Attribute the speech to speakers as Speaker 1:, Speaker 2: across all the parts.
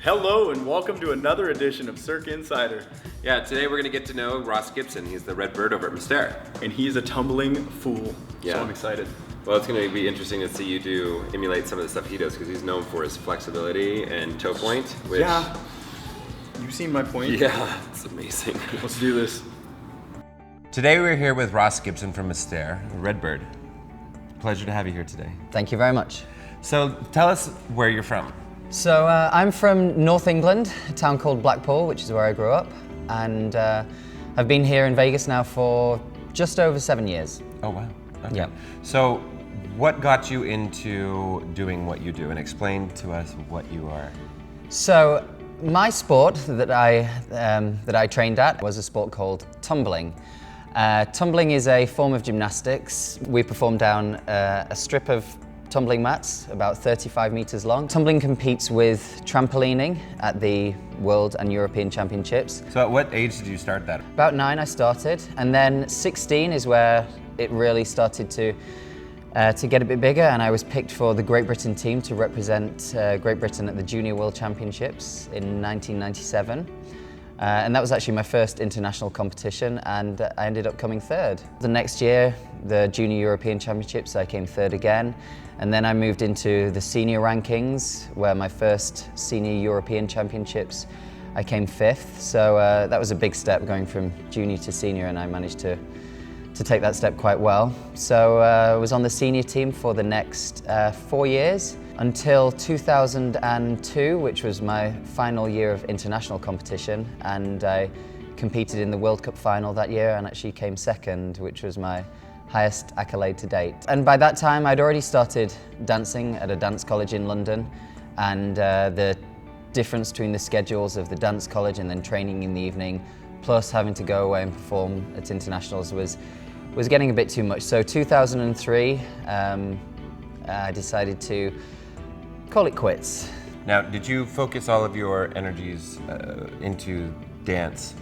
Speaker 1: Hello and welcome to another edition of Cirque Insider.
Speaker 2: Yeah, today we're going to get to know Ross Gibson. He's the red bird over at Mystère.
Speaker 1: And he's a tumbling fool,
Speaker 2: Yeah.
Speaker 1: so I'm excited.
Speaker 2: Well, it's going to be interesting to see you emulate some of the stuff he does because he's known for his flexibility and toe point, which...
Speaker 1: Yeah, you've seen my point.
Speaker 2: Yeah, it's amazing.
Speaker 1: Let's do this.
Speaker 2: Today we're here with Ross Gibson from Mystère, the red bird. Pleasure to have you here today.
Speaker 3: Thank you very much.
Speaker 2: So tell us where you're from.
Speaker 3: So I'm from North England, a town called Blackpool, which is where I grew up, and I've been here in Vegas now for just over 7 years.
Speaker 2: Oh, wow. Okay.
Speaker 3: Yeah.
Speaker 2: So what got you into doing what you do, and explain to us what you are?
Speaker 3: So my sport that I trained at was a sport called tumbling. Tumbling is a form of gymnastics. We perform down a strip of tumbling mats, about 35 meters long. Tumbling competes with trampolining at the World and European Championships.
Speaker 2: So at what age did you start that?
Speaker 3: About 9 I started, and then 16 is where it really started to get a bit bigger, and I was picked for the Great Britain team to represent Great Britain at the Junior World Championships in 1997. And that was actually my first international competition, and I ended up coming third. The next year, the Junior European Championships, I came third again, and then I moved into the senior rankings, where my first Senior European Championships, I came fifth. So that was a big step going from junior to senior, and I managed to take that step quite well. So I was on the senior team for the next 4 years, until 2002, which was my final year of international competition, and I competed in the World Cup final that year and actually came second, which was my highest accolade to date. And by that time I'd already started dancing at a dance college in London, and the difference between the schedules of the dance college and then training in the evening, plus having to go away and perform at internationals was getting a bit too much. So 2003, I decided to call it quits.
Speaker 2: Now, did you focus all of your energies into dance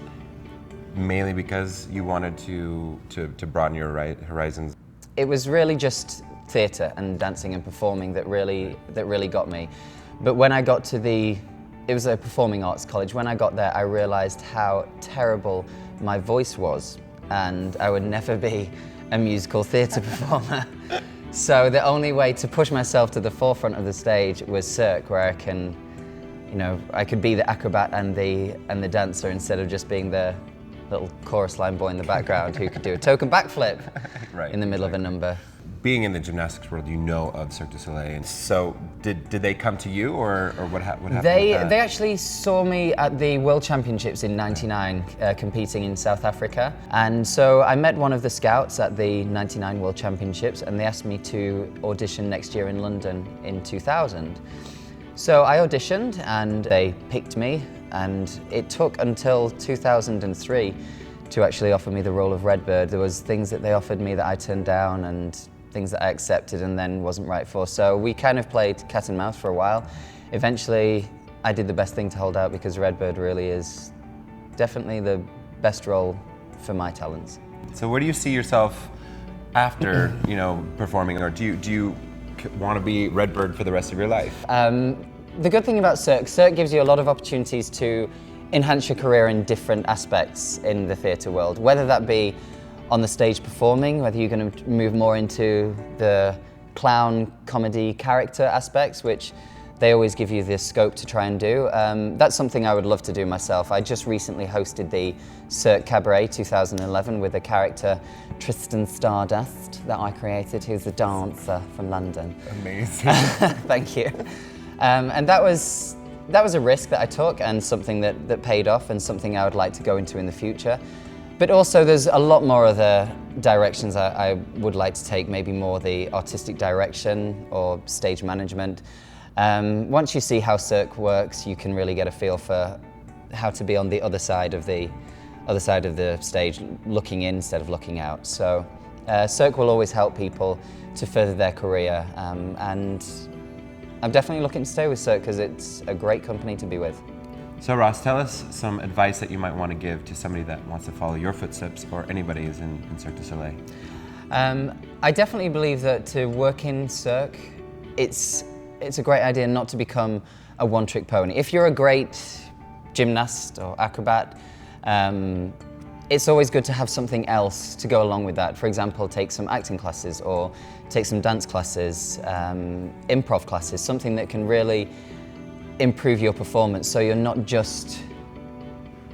Speaker 2: mainly because you wanted to broaden your horizons?
Speaker 3: It was really just theatre and dancing and performing that really got me. But when I got to it was a performing arts college, when I got there I realised how terrible my voice was, and I would never be a musical theatre performer. So the only way to push myself to the forefront of the stage was Cirque, where I could be the acrobat and the dancer instead of just being the little chorus line boy in the background who could do a token backflip in the middle of a number.
Speaker 2: Being in the gymnastics world, you know of Cirque du Soleil, and so did they come to you, or what happened?
Speaker 3: They actually saw me at the World Championships in '99, competing in South Africa, and so I met one of the scouts at the '99 World Championships, and they asked me to audition next year in London in 2000. So I auditioned, and they picked me, and it took until 2003 to actually offer me the role of Redbird. There was things that they offered me that I turned down, and things that I accepted and then wasn't right for. So we kind of played cat and mouse for a while. Eventually, I did the best thing to hold out, because Redbird really is definitely the best role for my talents.
Speaker 2: So where do you see yourself after, performing, or do you want to be Redbird for the rest of your life?
Speaker 3: The good thing about Cirque gives you a lot of opportunities to enhance your career in different aspects in the theatre world, whether that be on the stage performing, whether you're going to move more into the clown comedy character aspects, which they always give you the scope to try and do. That's something I would love to do myself. I just recently hosted the Cirque Cabaret 2011 with the character Tristan Stardust that I created, who's a dancer from London.
Speaker 2: Amazing.
Speaker 3: Thank you. And that was a risk that I took, and something that paid off, and something I would like to go into in the future. But also there's a lot more other directions I would like to take, maybe more the artistic direction or stage management. Once you see how Cirque works, you can really get a feel for how to be on the other side of the stage, looking in instead of looking out. So Cirque will always help people to further their career, and I'm definitely looking to stay with Cirque because it's a great company to be with.
Speaker 2: So Ross, tell us some advice that you might want to give to somebody that wants to follow your footsteps, or anybody who's in Cirque du Soleil.
Speaker 3: I definitely believe that to work in Cirque, it's a great idea not to become a one-trick pony. If you're a great gymnast or acrobat, it's always good to have something else to go along with that. For example, take some acting classes or take some dance classes, improv classes, something that can really improve your performance, so you're not just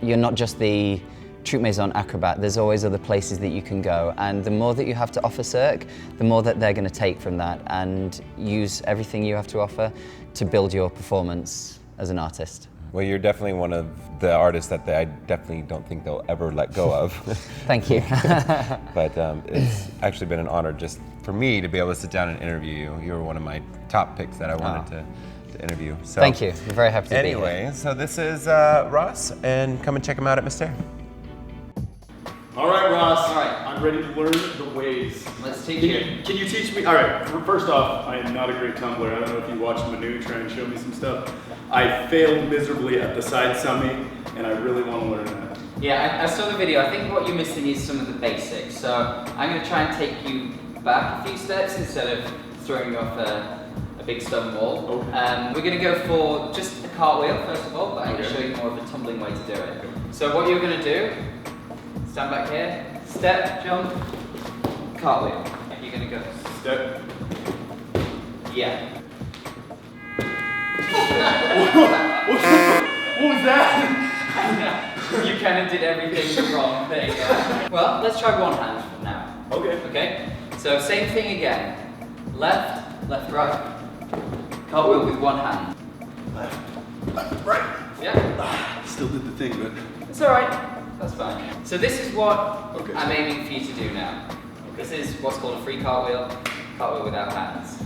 Speaker 3: the troupe maison acrobat. There's always other places that you can go, and the more that you have to offer Cirque, the more that they're going to take from that and use everything you have to offer to build your performance as an artist.
Speaker 2: Well, you're definitely one of the artists that I definitely don't think they'll ever let go of.
Speaker 3: Thank you.
Speaker 2: But it's actually been an honor just for me to be able to sit down and interview you. You were one of my top picks that I wanted to interview. So,
Speaker 3: thank you. I'm very happy to be here.
Speaker 2: anyway, so this is Ross, and come and check him out at Mystere.
Speaker 1: All right, Ross.
Speaker 4: All right.
Speaker 1: I'm ready to learn the ways.
Speaker 4: Let's teach you.
Speaker 1: Can you teach me? All right. First off, I am not a great tumbler. I don't know if you watched Manu try and show me some stuff. I failed miserably at the side summy, and I really want to learn that.
Speaker 4: Yeah, I saw the video. I think what you're missing is some of the basics. So I'm going to try and take you back a few steps instead of throwing you off a big stone wall.
Speaker 1: Okay.
Speaker 4: We're going to go for just a cartwheel first of all, but I'm going to show you more of a tumbling way to do it. So what you're going to do, stand back here, step, jump, cartwheel. You're going to go
Speaker 1: Step.
Speaker 4: yeah.
Speaker 1: What was that?
Speaker 4: You kind of did everything the wrong thing. Well, let's try one hand now.
Speaker 1: Okay.
Speaker 4: Okay? So same thing again. Left, left, right. Cartwheel with one hand.
Speaker 1: Left, right.
Speaker 4: Yeah?
Speaker 1: Still did the thing, but.
Speaker 4: It's alright. That's fine. So this is what
Speaker 1: Okay.
Speaker 4: I'm aiming for you to do now. This is what's called a free cartwheel. Cartwheel without hands.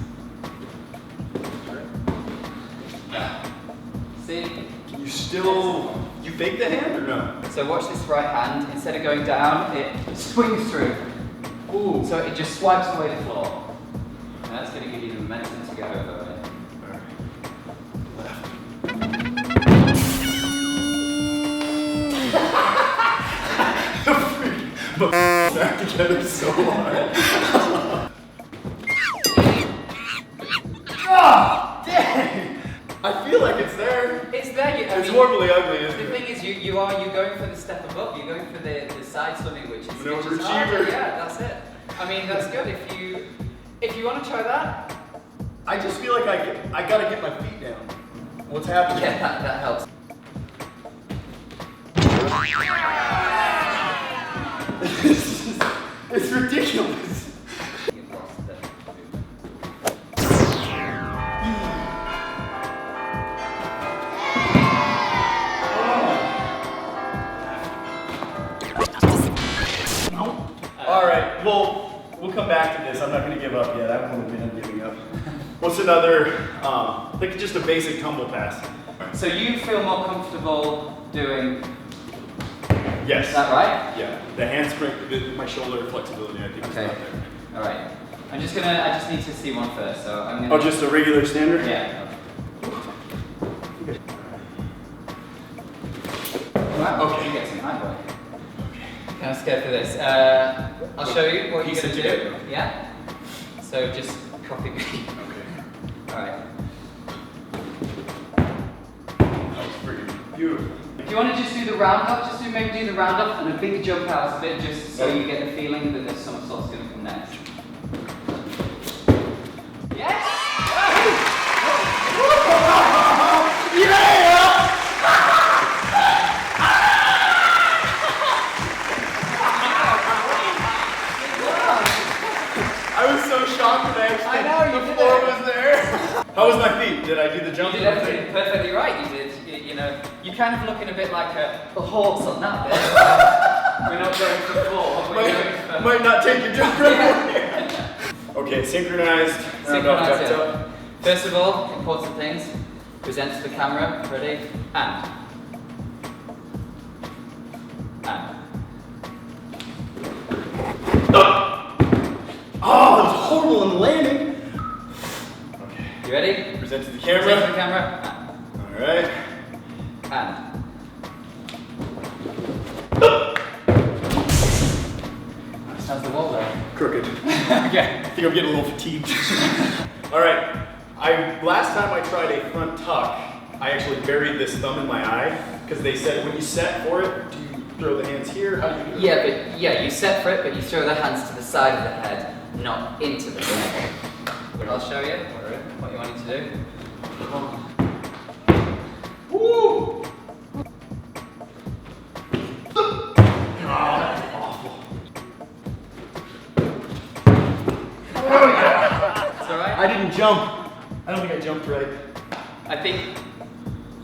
Speaker 4: See?
Speaker 1: Can you still. You fake the hand or no?
Speaker 4: So watch this right hand. Instead of going down, it swings through.
Speaker 1: Ooh.
Speaker 4: So it just swipes away the floor. And that's going to give you the momentum to go over it.
Speaker 1: But back together so hard. Ah, dang! I feel like it's there.
Speaker 4: It's there.
Speaker 1: It's horribly ugly, isn't
Speaker 4: The
Speaker 1: it?
Speaker 4: thing is, you're going for the step above. You're going for the side swimming, which is
Speaker 1: No
Speaker 4: which is harder.
Speaker 1: achiever.
Speaker 4: Yeah, that's it. I mean, that's good. If you want to try that,
Speaker 1: I just feel like I gotta get my feet down. What's happening?
Speaker 4: yeah, that helps.
Speaker 1: It's ridiculous. All right, well, we'll come back to this. I'm not gonna give up yet. I won't admit I'm giving up. What's another, like just a basic tumble pass?
Speaker 4: So you feel more comfortable doing
Speaker 1: Yes.
Speaker 4: that, right?
Speaker 1: Yeah, the handspring, my shoulder flexibility, I think is
Speaker 4: Okay.
Speaker 1: not there.
Speaker 4: All right. I just need to see one first. So I'm gonna.
Speaker 1: Oh, just a regular standard?
Speaker 4: Yeah. Wow.
Speaker 1: Okay.
Speaker 4: You get some high work. Kind of scared for this. I'll show you what you're
Speaker 1: Piece
Speaker 4: going
Speaker 1: it
Speaker 4: to do.
Speaker 1: together.
Speaker 4: Yeah? So just copy me.
Speaker 1: Okay.
Speaker 4: Alright.
Speaker 1: That was pretty beautiful.
Speaker 4: If you want to just do the round up, maybe do the round up and a big jump out of it, just so you get the feeling that there's somersault's going to come next. Yes!
Speaker 1: I was so shocked that
Speaker 4: I know, you
Speaker 1: the
Speaker 4: did
Speaker 1: floor
Speaker 4: it.
Speaker 1: was there. How was my feet? Did I do the
Speaker 4: You
Speaker 1: jump?
Speaker 4: did everything perfectly right. You did. You know, you're kind of looking a bit like a horse on that bit. We're not going for four. We're going for...
Speaker 1: Might not take your jump right. Okay, synchronized. round off,
Speaker 4: Synchronize
Speaker 1: back
Speaker 4: it.
Speaker 1: up.
Speaker 4: First of all, important things. Present to the camera. Ready? And.
Speaker 1: Oh, that was horrible in the landing. Okay.
Speaker 4: You ready?
Speaker 1: Present to the
Speaker 4: Present to
Speaker 1: camera.
Speaker 4: the camera.
Speaker 1: All right.
Speaker 4: And. How's the wall there?
Speaker 1: Crooked.
Speaker 4: Okay.
Speaker 1: I think I'm getting a little fatigued. All right. Last time I tried a front tuck, I actually buried this thumb in my eye because they said when you set for it, do you throw the hands here? How do you do it?
Speaker 4: Yeah, you set for it, but you throw the hands to the side of the head, not into the head. I'll show you what you want to do.
Speaker 1: Woo!
Speaker 4: It's alright?
Speaker 1: I didn't jump. I don't think I jumped right.
Speaker 4: I think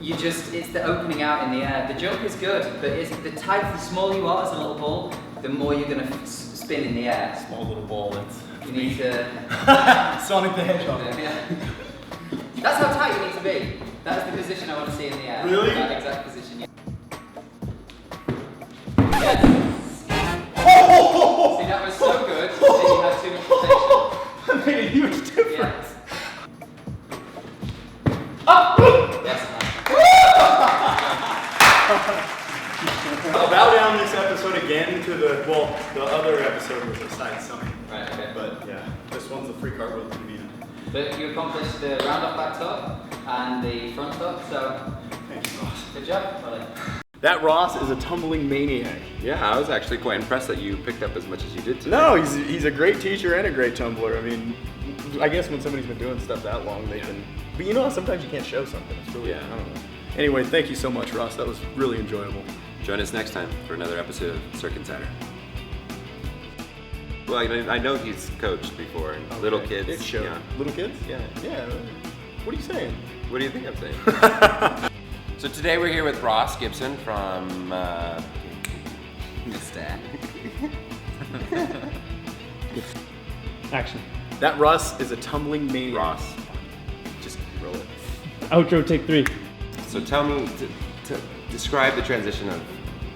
Speaker 4: it's the opening out in the air. The jump is good, but the smaller you are as a little ball, the more you're going to spin in the air.
Speaker 1: Small little ball, that's...
Speaker 4: You need to...
Speaker 1: Sonic the Hedgehog.
Speaker 4: Yeah. That's how tight you need to be. That's the position I want to see in the air.
Speaker 1: Really?
Speaker 4: That exact position. Yes.
Speaker 1: Oh!
Speaker 4: See, that was so good that you had too much potential.
Speaker 1: That made a huge difference.
Speaker 4: Yes. Yes.
Speaker 1: I'll bow down this episode again to the other episode was a side summit.
Speaker 4: Right, okay.
Speaker 1: But yeah, this one's the free cartwheel to me.
Speaker 4: But you accomplished the round off back top and the front top, so
Speaker 1: Thank you, Ross.
Speaker 4: good job, buddy.
Speaker 1: That Ross is a tumbling maniac.
Speaker 2: Yeah, I was actually quite impressed that you picked up as much as you did today.
Speaker 1: No, he's a great teacher and a great tumbler. I mean, I guess when somebody's been doing stuff that long, they can. But you know, sometimes you can't show something. It's really, I don't know. Anyway, thank you so much, Ross. That was really enjoyable.
Speaker 2: Join us next time for another episode of Cirque Insider. Well, I know he's coached before, and little kids.
Speaker 1: It showed.
Speaker 2: Yeah.
Speaker 1: Little kids? Yeah. Yeah. What are you saying?
Speaker 2: What do you think I'm saying? So today we're here with Ross Gibson from
Speaker 4: Mr.
Speaker 5: Action.
Speaker 1: That Russ is a tumbling maniac.
Speaker 2: Ross. Just roll it.
Speaker 5: Outro, take 3.
Speaker 2: So tell me, to describe the transition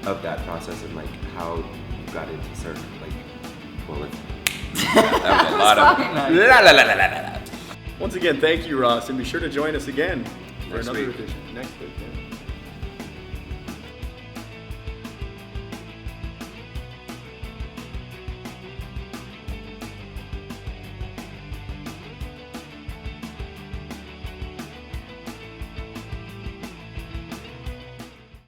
Speaker 2: of that process and like how you got into Cirque. Like, well, that was a lot of la la la la la la.
Speaker 1: Once again, thank you, Ross, and be sure to join us again for
Speaker 2: Next
Speaker 1: another
Speaker 2: week.
Speaker 1: edition. Next week, yeah.